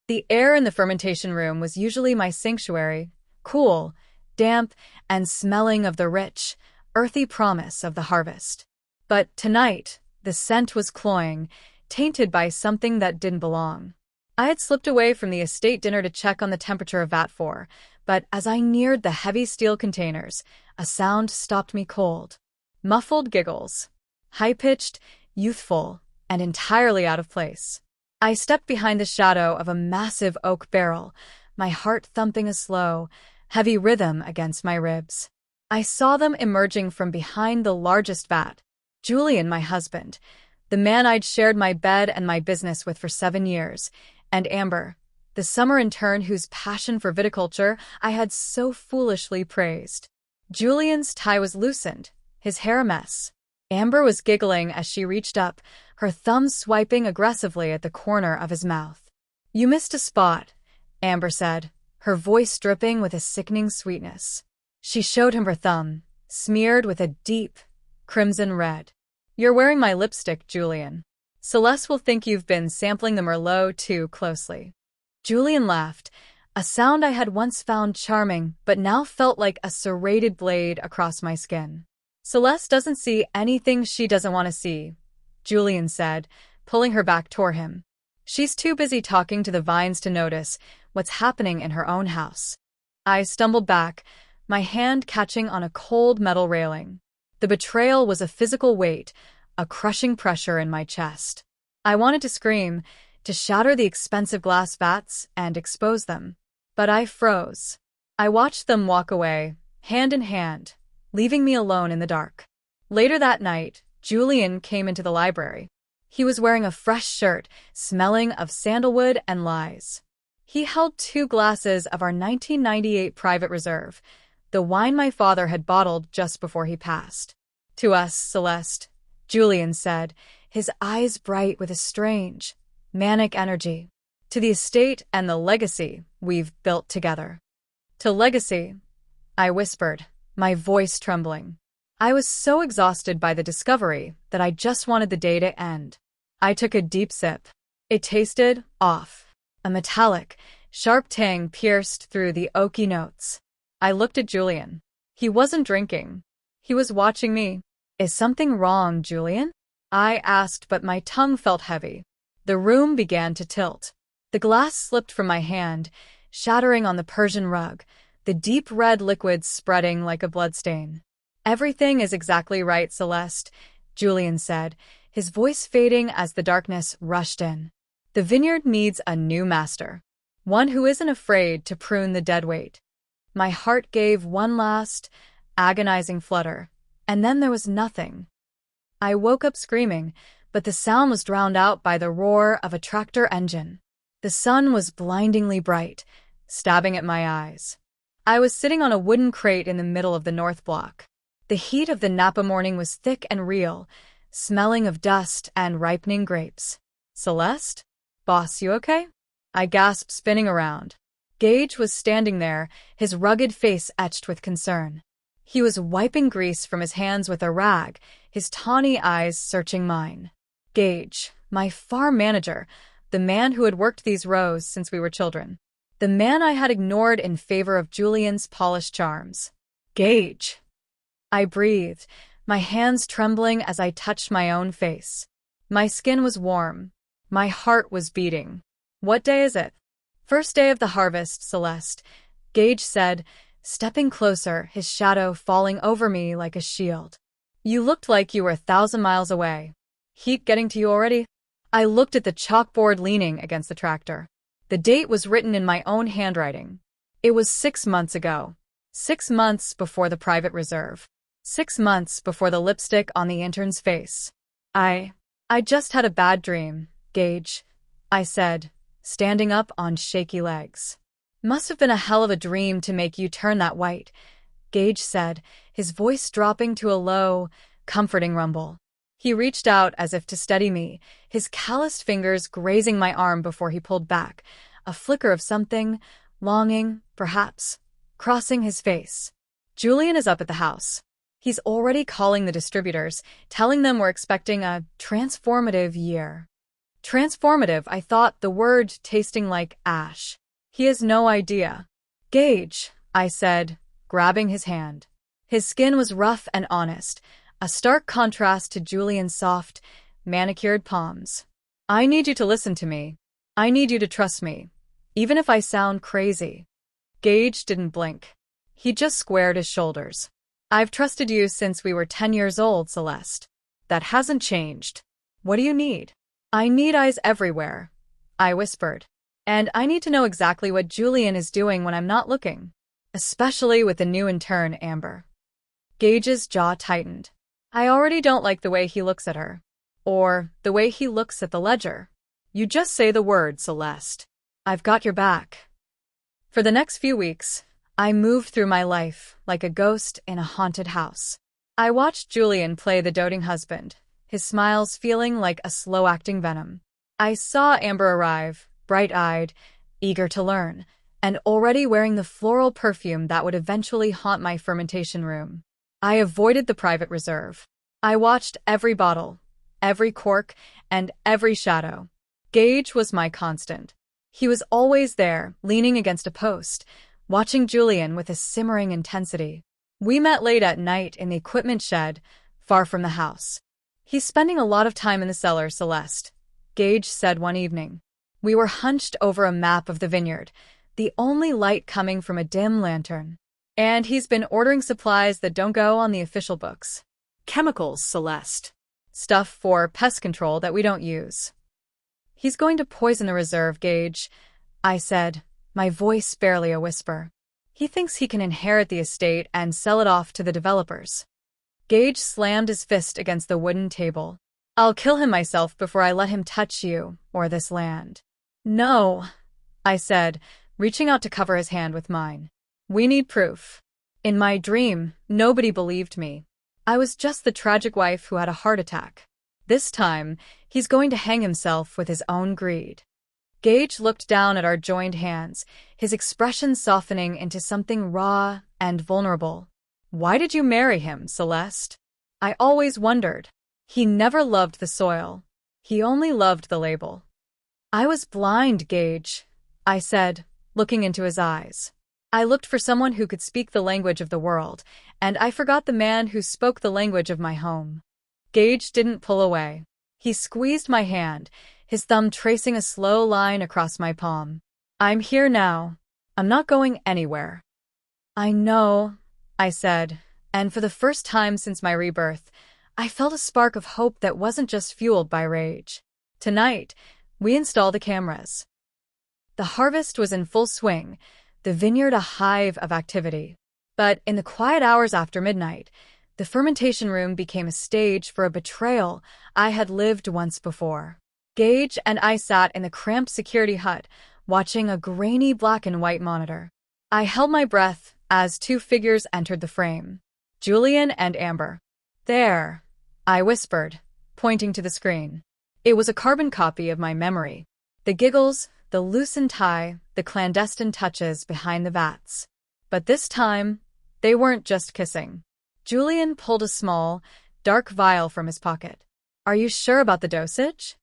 The air in the fermentation room was usually my sanctuary, cool, damp, and smelling of the rich, earthy promise of the harvest. But tonight, the scent was cloying, tainted by something that didn't belong. I had slipped away from the estate dinner to check on the temperature of Vat 4, but as I neared the heavy steel containers, a sound stopped me cold. Muffled giggles. High-pitched, youthful, and entirely out of place. I stepped behind the shadow of a massive oak barrel, my heart thumping a slow, heavy rhythm against my ribs. I saw them emerging from behind the largest vat. Julian, my husband, the man I'd shared my bed and my business with for 7 years, and Amber, the summer intern whose passion for viticulture I had so foolishly praised. Julian's tie was loosened, his hair a mess. Amber was giggling as she reached up, her thumb swiping aggressively at the corner of his mouth. "You missed a spot," Amber said, her voice dripping with a sickening sweetness. She showed him her thumb, smeared with a deep, crimson red. "You're wearing my lipstick, Julian. Celeste will think you've been sampling the Merlot too closely." Julian laughed, a sound I had once found charming but now felt like a serrated blade across my skin. "Celeste doesn't see anything she doesn't want to see," Julian said, pulling her back toward him. "She's too busy talking to the vines to notice what's happening in her own house." I stumbled back, my hand catching on a cold metal railing. The betrayal was a physical weight, a crushing pressure in my chest. I wanted to scream, to shatter the expensive glass vats and expose them. But I froze. I watched them walk away, hand in hand, leaving me alone in the dark. Later that night, Julian came into the library. He was wearing a fresh shirt, smelling of sandalwood and lies. He held 2 glasses of our 1998 Private Reserve, the wine my father had bottled just before he passed. "To us, Celeste," Julian said, his eyes bright with a strange, manic energy. "To the estate and the legacy we've built together." "To legacy," I whispered, my voice trembling. I was so exhausted by the discovery that I just wanted the day to end. I took a deep sip. It tasted off. A metallic, sharp tang pierced through the oaky notes. I looked at Julian. He wasn't drinking. He was watching me. "Is something wrong, Julian?" I asked, but my tongue felt heavy. The room began to tilt. The glass slipped from my hand, shattering on the Persian rug, the deep red liquid spreading like a bloodstain. "Everything is exactly right, Celeste," Julian said, his voice fading as the darkness rushed in. "The vineyard needs a new master, one who isn't afraid to prune the dead weight." My heart gave one last, agonizing flutter, and then there was nothing. I woke up screaming, but the sound was drowned out by the roar of a tractor engine. The sun was blindingly bright, stabbing at my eyes. I was sitting on a wooden crate in the middle of the north block. The heat of the Napa morning was thick and real, smelling of dust and ripening grapes. "Celeste? Boss, you okay?" I gasped, spinning around. Gage was standing there, his rugged face etched with concern. He was wiping grease from his hands with a rag, his tawny eyes searching mine. Gage, my farm manager, the man who had worked these rows since we were children. The man I had ignored in favor of Julian's polished charms. "Gage." I breathed, my hands trembling as I touched my own face. My skin was warm. My heart was beating. "What day is it?" "First day of the harvest, Celeste," Gage said, stepping closer, his shadow falling over me like a shield. "You looked like you were 1,000 miles away. Heat getting to you already?" I looked at the chalkboard leaning against the tractor. The date was written in my own handwriting. It was 6 months ago. 6 months before the Private Reserve. 6 months before the lipstick on the intern's face. I just had a bad dream, Gage," I said, standing up on shaky legs. "Must have been a hell of a dream to make you turn that white," Gage said, his voice dropping to a low, comforting rumble. He reached out as if to steady me, his calloused fingers grazing my arm before he pulled back, a flicker of something, longing, perhaps, crossing his face. "Julian is up at the house. He's already calling the distributors, telling them we're expecting a transformative year." Transformative, I thought, the word tasting like ash. He has no idea. Gage, I said, grabbing his hand. His skin was rough and honest, a stark contrast to Julian's soft, manicured palms. I need you to listen to me. I need you to trust me, even if I sound crazy. Gage didn't blink. He just squared his shoulders. I've trusted you since we were 10 years old, Celeste. That hasn't changed. What do you need? I need eyes everywhere, I whispered. And I need to know exactly what Julian is doing when I'm not looking. Especially with the new intern, Amber. Gage's jaw tightened. I already don't like the way he looks at her. Or the way he looks at the ledger. You just say the word, Celeste. I've got your back. For the next few weeks, I moved through my life like a ghost in a haunted house. I watched Julian play the doting husband, his smiles feeling like a slow-acting venom. I saw Amber arrive, bright-eyed, eager to learn, and already wearing the floral perfume that would eventually haunt my fermentation room. I avoided the private reserve. I watched every bottle, every cork, and every shadow. Gage was my constant. He was always there, leaning against a post, watching Julian with a simmering intensity. We met late at night in the equipment shed, far from the house. He's spending a lot of time in the cellar, Celeste, Gage said one evening. We were hunched over a map of the vineyard, the only light coming from a dim lantern. And he's been ordering supplies that don't go on the official books. Chemicals, Celeste. Stuff for pest control that we don't use. He's going to poison the reserve, Gage, I said, my voice barely a whisper. He thinks he can inherit the estate and sell it off to the developers. Gage slammed his fist against the wooden table. I'll kill him myself before I let him touch you or this land. No, I said, reaching out to cover his hand with mine. We need proof. In my dream, nobody believed me. I was just the tragic wife who had a heart attack. This time, he's going to hang himself with his own greed. Gage looked down at our joined hands, his expression softening into something raw and vulnerable. Why did you marry him, Celeste? I always wondered. He never loved the soil. He only loved the label. I was blind, Gage, I said, looking into his eyes. I looked for someone who could speak the language of the world, and I forgot the man who spoke the language of my home. Gage didn't pull away. He squeezed my hand, his thumb tracing a slow line across my palm. I'm here now. I'm not going anywhere. I know, I said, and for the first time since my rebirth, I felt a spark of hope that wasn't just fueled by rage. Tonight, we installed the cameras. The harvest was in full swing, the vineyard a hive of activity. But in the quiet hours after midnight, the fermentation room became a stage for a betrayal I had lived once before. Gage and I sat in the cramped security hut, watching a grainy black and white monitor. I held my breath as two figures entered the frame. Julian and Amber. There, I whispered, pointing to the screen. It was a carbon copy of my memory. The giggles, the loosened tie, the clandestine touches behind the vats. But this time, they weren't just kissing. Julian pulled a small, dark vial from his pocket. Are you sure about the dosage?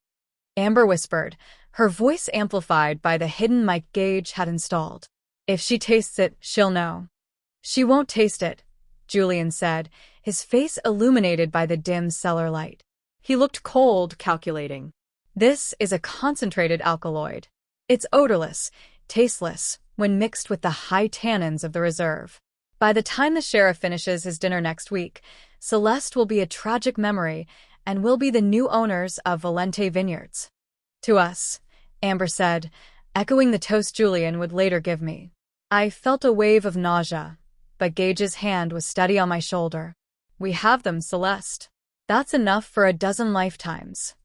Amber whispered, her voice amplified by the hidden mic Gage had installed. If she tastes it, she'll know. She won't taste it, Julian said, his face illuminated by the dim cellar light. He looked cold, calculating. This is a concentrated alkaloid. It's odorless, tasteless, when mixed with the high tannins of the reserve. By the time the sheriff finishes his dinner next week, Celeste will be a tragic memory and will be the new owners of Valente Vineyards. To us, Amber said, echoing the toast Julian would later give me. I felt a wave of nausea, but Gage's hand was steady on my shoulder. We have them, Celeste. That's enough for a dozen lifetimes.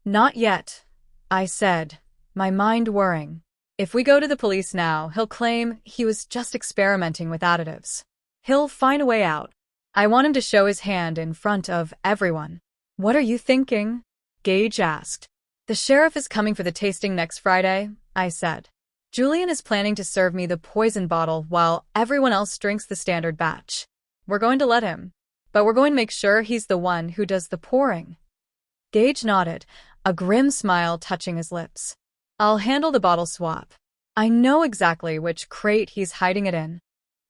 Not yet, I said, my mind whirring. If we go to the police now, he'll claim he was just experimenting with additives. He'll find a way out. I want him to show his hand in front of everyone. What are you thinking? Gage asked. The sheriff is coming for the tasting next Friday, I said. Julian is planning to serve me the poison bottle while everyone else drinks the standard batch. We're going to let him, but we're going to make sure he's the one who does the pouring. Gage nodded, a grim smile touching his lips. I'll handle the bottle swap. I know exactly which crate he's hiding it in.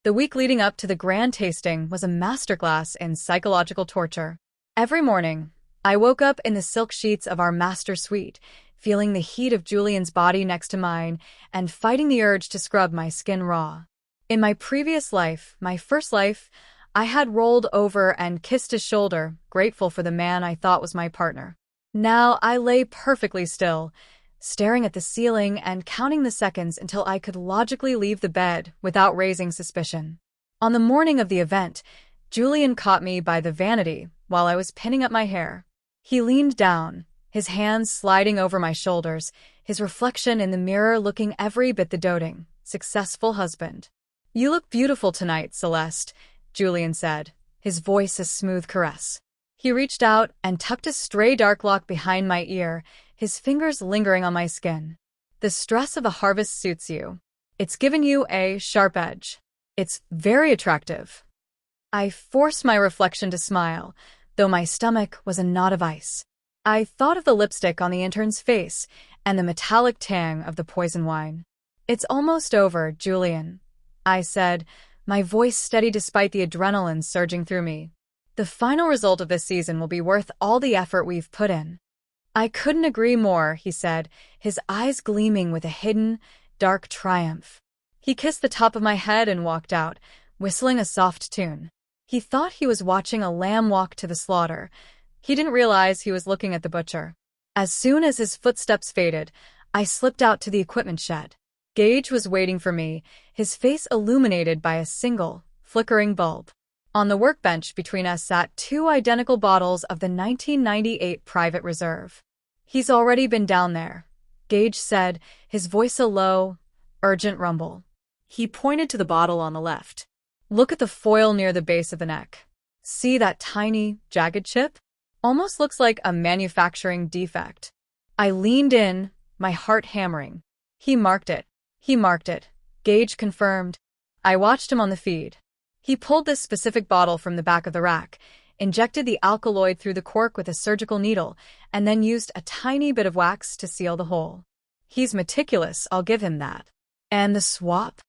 The week leading up to the grand tasting was a masterclass in psychological torture. Every morning, I woke up in the silk sheets of our master suite, feeling the heat of Julian's body next to mine and fighting the urge to scrub my skin raw. In my previous life, my first life, I had rolled over and kissed his shoulder, grateful for the man I thought was my partner. Now I lay perfectly still, staring at the ceiling and counting the seconds until I could logically leave the bed without raising suspicion. On the morning of the event, Julian caught me by the vanity while I was pinning up my hair. He leaned down, his hands sliding over my shoulders, his reflection in the mirror looking every bit the doting, successful husband. "You look beautiful tonight, Celeste," Julian said, his voice a smooth caress. He reached out and tucked a stray dark lock behind my ear, his fingers lingering on my skin. "The stress of a harvest suits you. It's given you a sharp edge. It's very attractive." I forced my reflection to smile, though my stomach was a knot of ice. I thought of the lipstick on the intern's face and the metallic tang of the poison wine. "It's almost over, Julian," I said, my voice steady despite the adrenaline surging through me. "The final result of this season will be worth all the effort we've put in." "I couldn't agree more," he said, his eyes gleaming with a hidden, dark triumph. He kissed the top of my head and walked out, whistling a soft tune. He thought he was watching a lamb walk to the slaughter. He didn't realize he was looking at the butcher. As soon as his footsteps faded, I slipped out to the equipment shed. Gage was waiting for me, his face illuminated by a single, flickering bulb. On the workbench between us sat 2 identical bottles of the 1998 Private Reserve. "He's already been down there," Gage said, his voice a low, urgent rumble. He pointed to the bottle on the left. "Look at the foil near the base of the neck. See that tiny, jagged chip? Almost looks like a manufacturing defect." I leaned in, my heart hammering. He marked it, Gage confirmed. I watched him on the feed. He pulled this specific bottle from the back of the rack, injected the alkaloid through the cork with a surgical needle, and then used a tiny bit of wax to seal the hole. He's meticulous, I'll give him that. "And the swap?"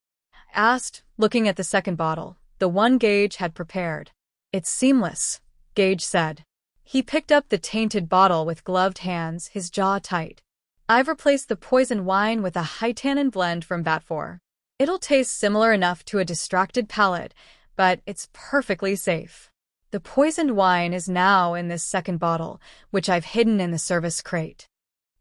I asked, looking at the second bottle, the one Gage had prepared. "It's seamless," Gage said. He picked up the tainted bottle with gloved hands, his jaw tight. "I've replaced the poisoned wine with a high-tannin blend from Bat4. It'll taste similar enough to a distracted palate, but it's perfectly safe. The poisoned wine is now in this second bottle, which I've hidden in the service crate."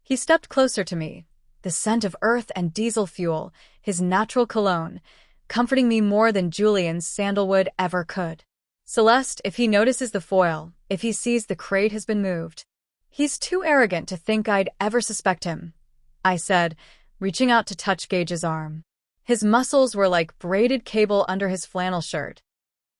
He stepped closer to me, the scent of earth and diesel fuel, his natural cologne, comforting me more than Julian's sandalwood ever could. "Celeste, if he notices the foil, if he sees the crate has been moved, he's too arrogant to think I'd ever suspect him," I said, reaching out to touch Gage's arm. His muscles were like braided cable under his flannel shirt.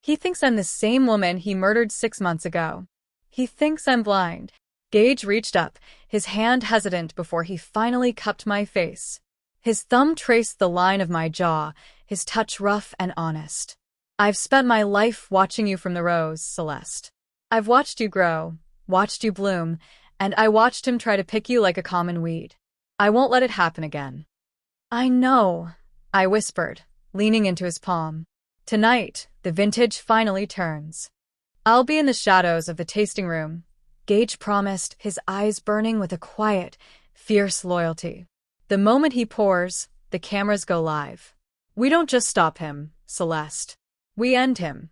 "He thinks I'm the same woman he murdered 6 months ago. He thinks I'm blind." Gage reached up, his hand hesitant before he finally cupped my face. His thumb traced the line of my jaw, his touch rough and honest. "I've spent my life watching you from the rows, Celeste. I've watched you grow, watched you bloom, and I watched him try to pick you like a common weed. I won't let it happen again." "I know," I whispered, leaning into his palm. "Tonight, the vintage finally turns. I'll be in the shadows of the tasting room," Gage promised, his eyes burning with a quiet, fierce loyalty. "The moment he pours, the cameras go live. We don't just stop him, Celeste. We end him."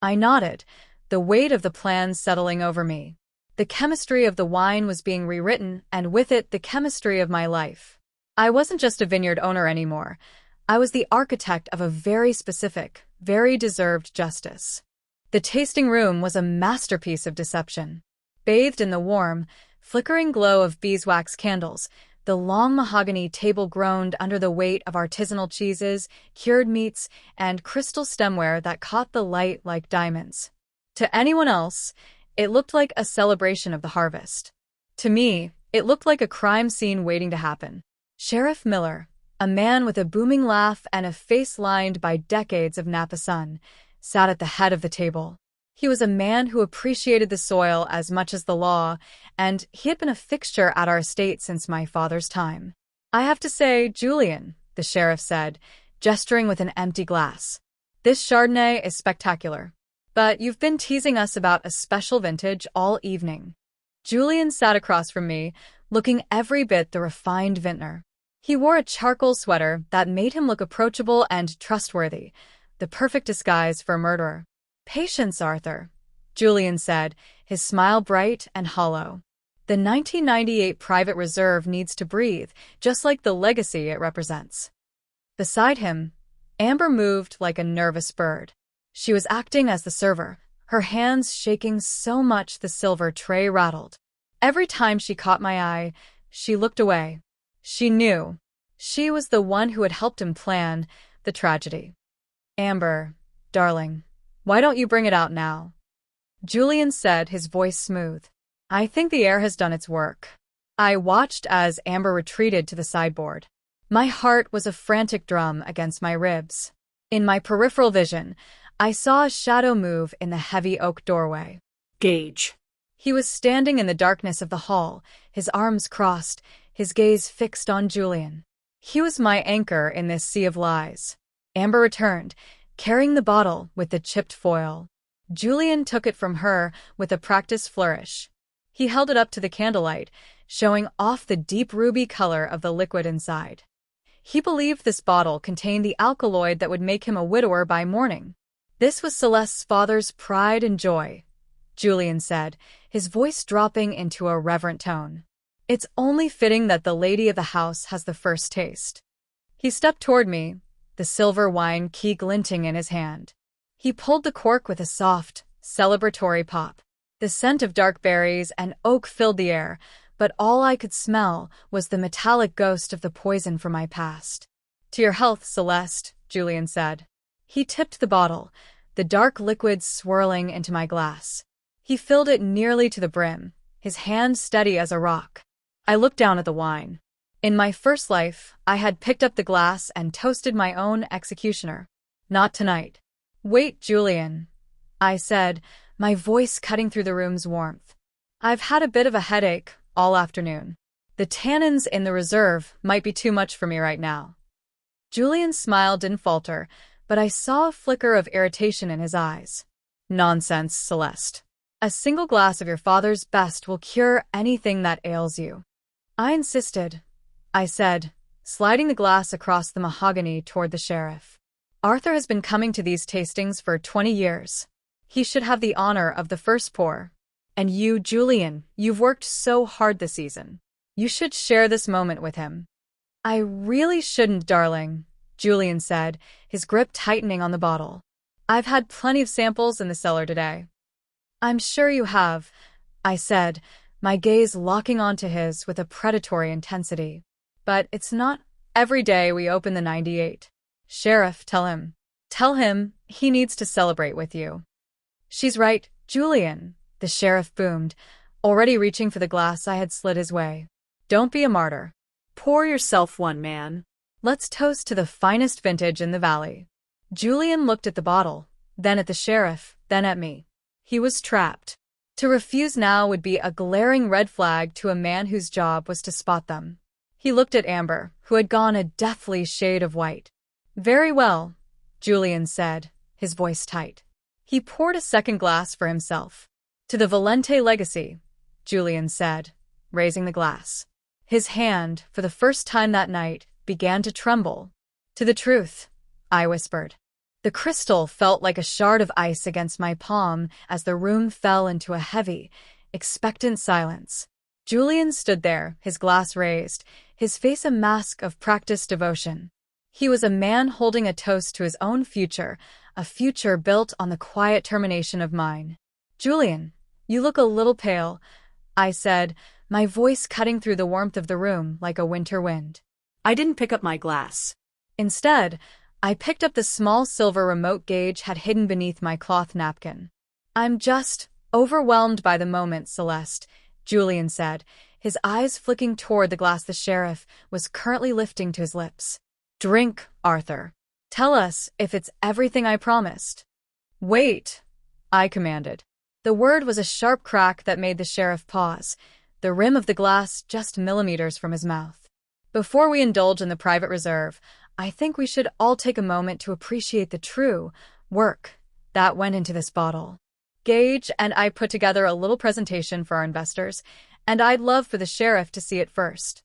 I nodded, the weight of the plan settling over me. The chemistry of the wine was being rewritten, and with it, the chemistry of my life. I wasn't just a vineyard owner anymore. I was the architect of a very specific, very deserved justice. The tasting room was a masterpiece of deception. Bathed in the warm, flickering glow of beeswax candles, the long mahogany table groaned under the weight of artisanal cheeses, cured meats, and crystal stemware that caught the light like diamonds. To anyone else, it looked like a celebration of the harvest. To me, it looked like a crime scene waiting to happen. Sheriff Miller, a man with a booming laugh and a face lined by decades of Napa sun, sat at the head of the table. He was a man who appreciated the soil as much as the law, and he had been a fixture at our estate since my father's time. I have to say, Julian, the sheriff said, gesturing with an empty glass. This Chardonnay is spectacular. But you've been teasing us about a special vintage all evening. Julian sat across from me, looking every bit the refined vintner. He wore a charcoal sweater that made him look approachable and trustworthy, the perfect disguise for a murderer. Patience, Arthur, Julian said, his smile bright and hollow. The 1998 Private Reserve needs to breathe, just like the legacy it represents. Beside him, Amber moved like a nervous bird. She was acting as the server, her hands shaking so much the silver tray rattled. Every time she caught my eye, she looked away. She knew. She was the one who had helped him plan the tragedy. Amber, darling, why don't you bring it out now? Julian said, his voice smooth. I think the air has done its work. I watched as Amber retreated to the sideboard. My heart was a frantic drum against my ribs. In my peripheral vision, I saw a shadow move in the heavy oak doorway. Gage. He was standing in the darkness of the hall, his arms crossed, his gaze fixed on Julian. He was my anchor in this sea of lies. Amber returned, carrying the bottle with the chipped foil. Julian took it from her with a practiced flourish. He held it up to the candlelight, showing off the deep ruby color of the liquid inside. He believed this bottle contained the alkaloid that would make him a widower by morning. This was Celeste's father's pride and joy, Julian said, his voice dropping into a reverent tone. It's only fitting that the lady of the house has the first taste. He stepped toward me, the silver wine key glinting in his hand. He pulled the cork with a soft, celebratory pop. The scent of dark berries and oak filled the air, but all I could smell was the metallic ghost of the poison from my past. To your health, Celeste, Julian said. He tipped the bottle, the dark liquid swirling into my glass. He filled it nearly to the brim, his hand steady as a rock. I looked down at the wine. In my first life, I had picked up the glass and toasted my own executioner. Not tonight. Wait, Julian, I said, my voice cutting through the room's warmth. I've had a bit of a headache all afternoon. The tannins in the reserve might be too much for me right now. Julian's smile didn't falter, but I saw a flicker of irritation in his eyes. Nonsense, Celeste. A single glass of your father's best will cure anything that ails you. I insisted, I said, sliding the glass across the mahogany toward the sheriff. Arthur has been coming to these tastings for 20 years. He should have the honor of the first pour. And you, Julian, you've worked so hard this season. You should share this moment with him. I really shouldn't, darling, Julian said, his grip tightening on the bottle. I've had plenty of samples in the cellar today. I'm sure you have, I said, my gaze locking onto his with a predatory intensity. But it's not every day we open the 98. Sheriff, tell him. Tell him he needs to celebrate with you. She's right, Julian, the sheriff boomed, already reaching for the glass I had slid his way. Don't be a martyr. Pour yourself one, man. Let's toast to the finest vintage in the valley. Julian looked at the bottle, then at the sheriff, then at me. He was trapped. To refuse now would be a glaring red flag to a man whose job was to spot them. He looked at Amber, who had gone a deathly shade of white. Very well, Julian said, his voice tight. He poured a second glass for himself. To the Valente legacy, Julian said, raising the glass. His hand, for the first time that night, began to tremble. To the truth, I whispered. The crystal felt like a shard of ice against my palm as the room fell into a heavy, expectant silence. Julian stood there, his glass raised, his face a mask of practiced devotion. He was a man holding a toast to his own future, a future built on the quiet termination of mine. Julian, you look a little pale, I said, my voice cutting through the warmth of the room like a winter wind. I didn't pick up my glass. Instead, I picked up the small silver remote Gage had hidden beneath my cloth napkin. I'm just overwhelmed by the moment, Celeste, Julian said, his eyes flicking toward the glass the sheriff was currently lifting to his lips. Drink, Arthur. Tell us if it's everything I promised. Wait, I commanded. The word was a sharp crack that made the sheriff pause, the rim of the glass just millimeters from his mouth. Before we indulge in the private reserve, I think we should all take a moment to appreciate the true work that went into this bottle. Gage and I put together a little presentation for our investors, and I'd love for the sheriff to see it first.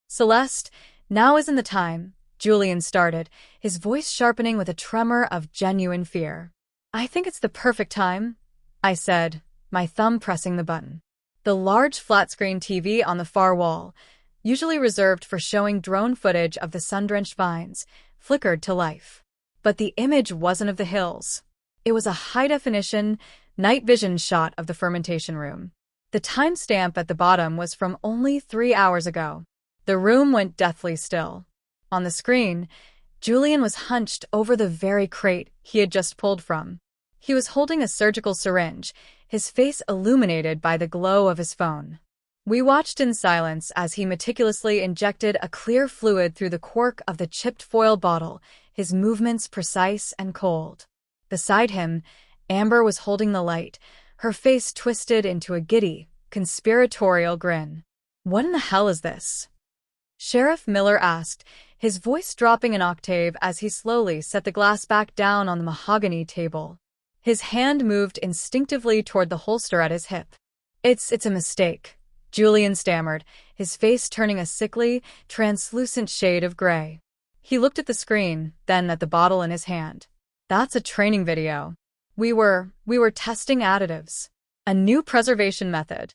Celeste, now isn't the time, Julian started, his voice sharpening with a tremor of genuine fear. I think it's the perfect time, I said, my thumb pressing the button. The large flat-screen TV on the far wall, usually reserved for showing drone footage of the sun-drenched vines, flickered to life. But the image wasn't of the hills. It was a high-definition, night vision shot of the fermentation room. The timestamp at the bottom was from only 3 hours ago. The room went deathly still. On the screen, Julian was hunched over the very crate he had just pulled from. He was holding a surgical syringe, his face illuminated by the glow of his phone. We watched in silence as he meticulously injected a clear fluid through the cork of the chipped foil bottle, his movements precise and cold. Beside him, Amber was holding the light, her face twisted into a giddy, conspiratorial grin. "What in the hell is this?" Sheriff Miller asked, his voice dropping an octave as he slowly set the glass back down on the mahogany table. His hand moved instinctively toward the holster at his hip. It's a mistake," Julian stammered, his face turning a sickly, translucent shade of gray. He looked at the screen, then at the bottle in his hand. "That's a training video. We were testing additives. A new preservation method.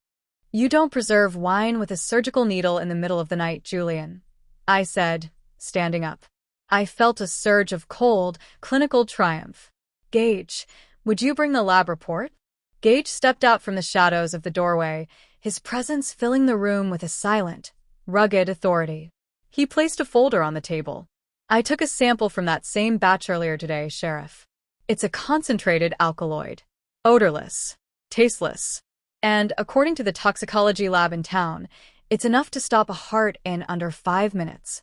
You don't preserve wine with a surgical needle in the middle of the night, Julian," I said, standing up. I felt a surge of cold, clinical triumph. "Gage, would you bring the lab report?" Gage stepped out from the shadows of the doorway, his presence filling the room with a silent, rugged authority. He placed a folder on the table. "I took a sample from that same batch earlier today, Sheriff. It's a concentrated alkaloid. Odorless. Tasteless. And, according to the toxicology lab in town, it's enough to stop a heart in under 5 minutes."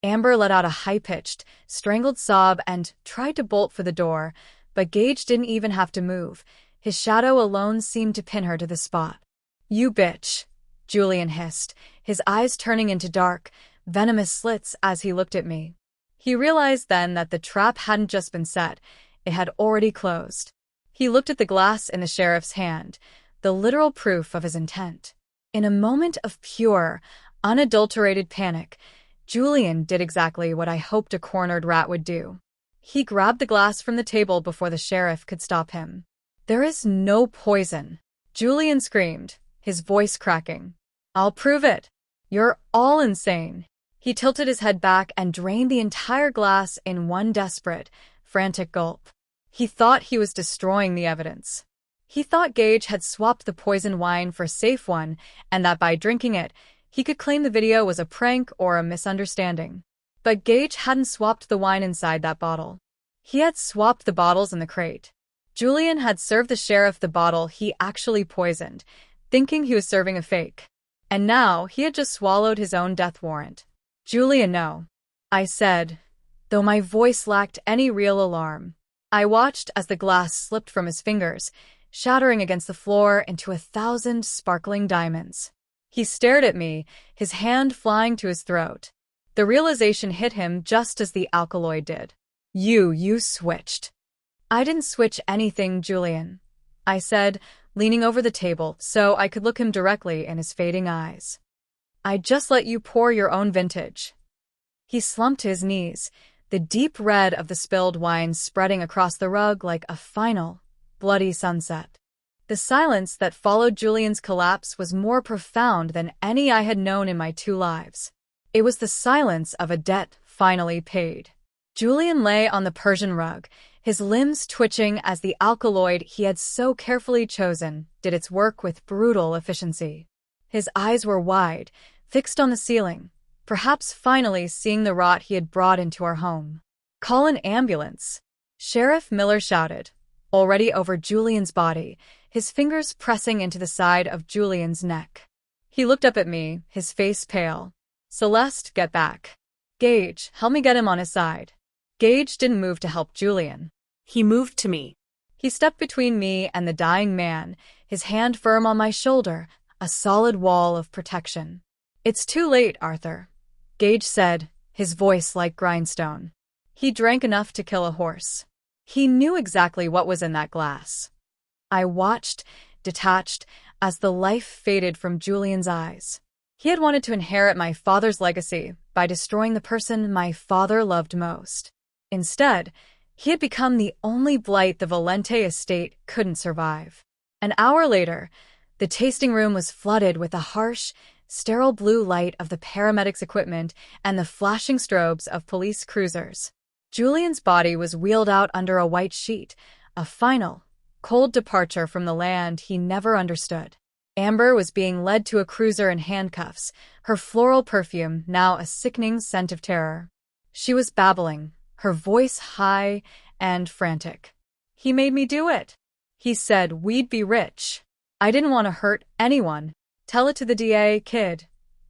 Amber let out a high-pitched, strangled sob and tried to bolt for the door, but Gage didn't even have to move. His shadow alone seemed to pin her to the spot. "You bitch," Julian hissed, his eyes turning into dark, venomous slits as he looked at me. He realized then that the trap hadn't just been set, it had already closed. He looked at the glass in the sheriff's hand, the literal proof of his intent. In a moment of pure, unadulterated panic, Julian did exactly what I hoped a cornered rat would do. He grabbed the glass from the table before the sheriff could stop him. "There is no poison," Julian screamed, his voice cracking. "I'll prove it. You're all insane." He tilted his head back and drained the entire glass in one desperate, frantic gulp. He thought he was destroying the evidence. He thought Gage had swapped the poison wine for a safe one, and that by drinking it, he could claim the video was a prank or a misunderstanding. But Gage hadn't swapped the wine inside that bottle. He had swapped the bottles in the crate. Julian had served the sheriff the bottle he actually poisoned, thinking he was serving a fake. And now he had just swallowed his own death warrant. "Julian, no," I said, though my voice lacked any real alarm. I watched as the glass slipped from his fingers, shattering against the floor into 1,000 sparkling diamonds. He stared at me, his hand flying to his throat. The realization hit him just as the alkaloid did. You switched." "I didn't switch anything, Julian," I said, leaning over the table so I could look him directly in his fading eyes. "I just let you pour your own vintage." He slumped to his knees, the deep red of the spilled wine spreading across the rug like a final, bloody sunset. The silence that followed Julian's collapse was more profound than any I had known in my 2 lives. It was the silence of a debt finally paid. Julian lay on the Persian rug, his limbs twitching as the alkaloid he had so carefully chosen did its work with brutal efficiency. His eyes were wide, fixed on the ceiling, perhaps finally seeing the rot he had brought into our home. "Call an ambulance," Sheriff Miller shouted, already over Julian's body, his fingers pressing into the side of Julian's neck. He looked up at me, his face pale. "Celeste, get back. Gage, help me get him on his side." Gage didn't move to help Julian. He moved to me. He stepped between me and the dying man, his hand firm on my shoulder, a solid wall of protection. "It's too late, Arthur," Gage said, his voice like grindstone. He drank enough to kill a horse. He knew exactly what was in that glass. I watched, detached, as the life faded from Julian's eyes. He had wanted to inherit my father's legacy by destroying the person my father loved most. Instead, he had become the only blight the Valente estate couldn't survive. An hour later, the tasting room was flooded with the harsh, sterile blue light of the paramedics' equipment and the flashing strobes of police cruisers. Julian's body was wheeled out under a white sheet, a final, cold departure from the land he never understood. Amber was being led to a cruiser in handcuffs, her floral perfume now a sickening scent of terror. She was babbling, her voice high and frantic. "He made me do it. He said we'd be rich. I didn't want to hurt anyone. Tell it to the DA, kid,"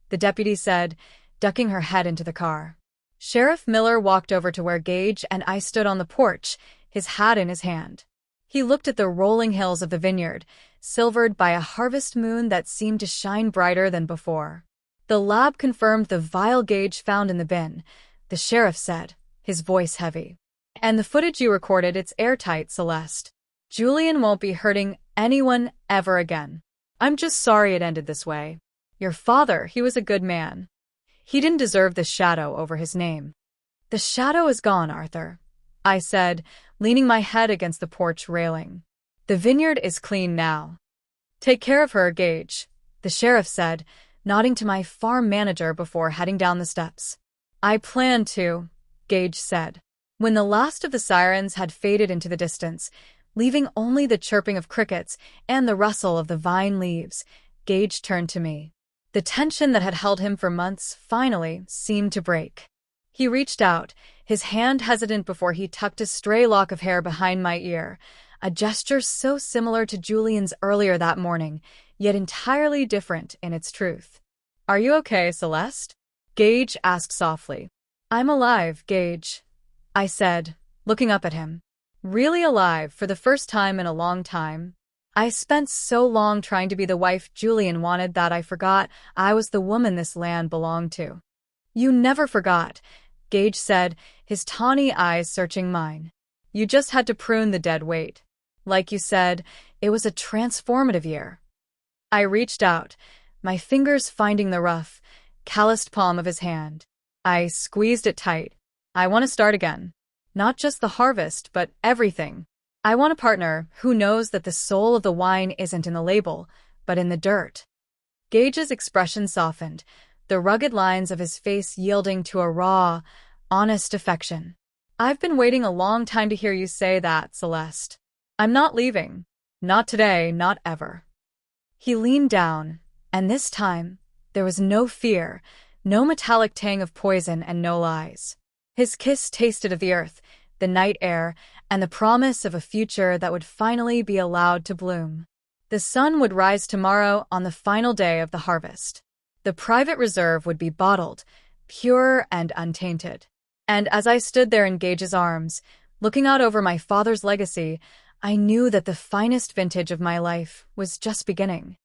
the deputy said, ducking her head into the car. Sheriff Miller walked over to where Gage and I stood on the porch, his hat in his hand. He looked at the rolling hills of the Vineyard, silvered by a harvest moon that seemed to shine brighter than before. "The lab confirmed the vial Gage found in the bin," the sheriff said, his voice heavy. "And the footage you recorded, it's airtight, Celeste. Julian won't be hurting anyone ever again. I'm just sorry it ended this way. Your father, he was a good man. He didn't deserve the shadow over his name." "The shadow is gone, Arthur," I said, leaning my head against the porch railing. "The Vineyard is clean now." "Take care of her, Gage," the sheriff said, nodding to my farm manager before heading down the steps. "I plan to," Gage said. When the last of the sirens had faded into the distance, leaving only the chirping of crickets and the rustle of the vine leaves, Gage turned to me. The tension that had held him for months finally seemed to break. He reached out, his hand hesitant before he tucked a stray lock of hair behind my ear, a gesture so similar to Julian's earlier that morning, yet entirely different in its truth. "Are you okay, Celeste?" Gage asked softly. "I'm alive, Gage," I said, looking up at him. "Really alive for the first time in a long time. I spent so long trying to be the wife Julian wanted that I forgot I was the woman this land belonged to." "You never forgot," Gage said, his tawny eyes searching mine. "You just had to prune the dead weight. Like you said, it was a transformative year." I reached out, my fingers finding the rough, calloused palm of his hand. I squeezed it tight. "I want to start again. Not just the harvest, but everything. I want a partner who knows that the soul of the wine isn't in the label, but in the dirt." Gage's expression softened, the rugged lines of his face yielding to a raw, honest affection. "I've been waiting a long time to hear you say that, Celeste. I'm not leaving. Not today, not ever." He leaned down, and this time, there was no fear, no metallic tang of poison and no lies. His kiss tasted of the earth, the night air, and the promise of a future that would finally be allowed to bloom. The sun would rise tomorrow on the final day of the harvest. The private reserve would be bottled, pure and untainted. And as I stood there in Gage's arms, looking out over my father's legacy, I knew that the finest vintage of my life was just beginning.